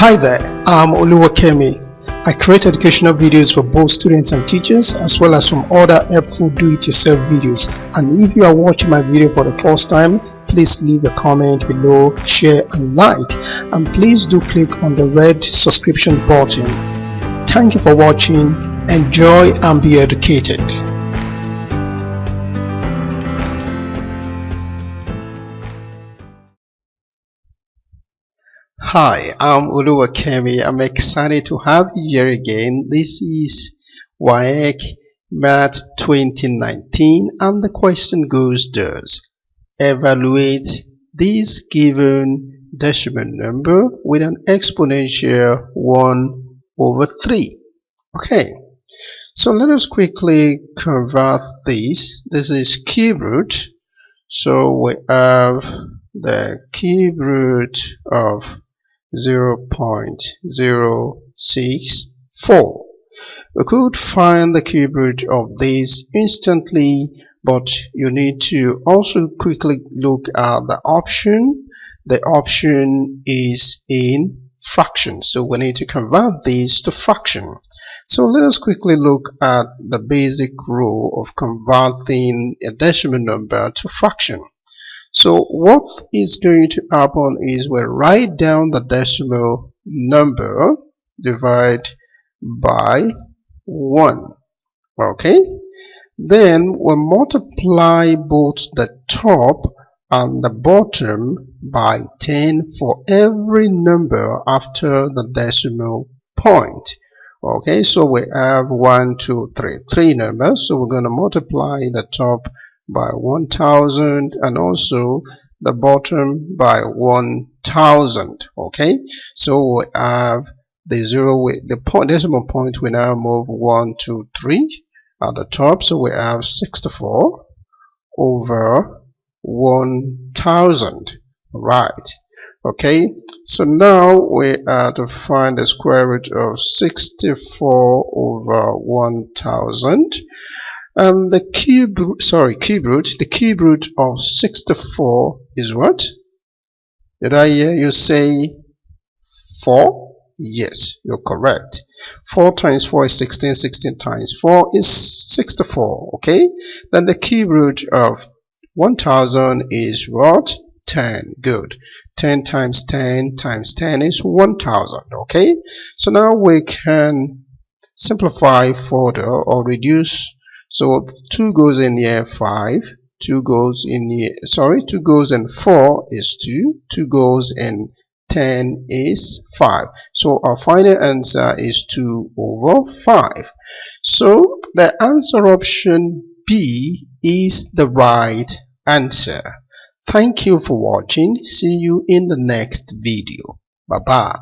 Hi there, I'm Oluwakemi. I create educational videos for both students and teachers, as well as some other helpful do-it-yourself videos. And if you are watching my video for the first time, please leave a comment below, share and like, and please do click on the red subscription button. Thank you for watching. Enjoy and be educated. Hi, I'm Oluwakemi. I'm excited to have you here again. This is WAEC Math 2019, and the question goes thus: evaluate this given decimal number with an exponential 1 over 3. Okay, so let us quickly convert this. This is cube root. So we have the cube root of 0.064. We could find the cube root of this instantly, but you need to also quickly look at the option. The option is in fraction, so we need to convert this to fraction. So let us quickly look at the basic rule of converting a decimal number to fraction. So what is going to happen is we'll write down the decimal number, divide by 1. Okay, then we'll multiply both the top and the bottom by 10 for every number after the decimal point. Okay, so we have 1, 2, 3, 3 numbers, so we're going to multiply the top by 1000 and also the bottom by 1000. Okay, so we have the decimal point. We now move 1, 2, 3 at the top, so we have 64 over 1000. Right. Okay, so now we are to find the square root of 64 over 1000. And the cube root of 64 is what? Did I hear you say 4? Yes, you're correct. 4 times 4 is 16, 16 times 4 is 64, okay? Then the cube root of 1000 is what? 10. Good. 10 times 10 times 10 is 1000, okay? So now we can simplify further or reduce. So 2 goes in here, 5. 2 goes in here, 2 goes in 4 is 2. 2 goes in 10 is 5. So our final answer is 2 over 5. So the answer option B is the right answer. Thank you for watching. See you in the next video. Bye bye.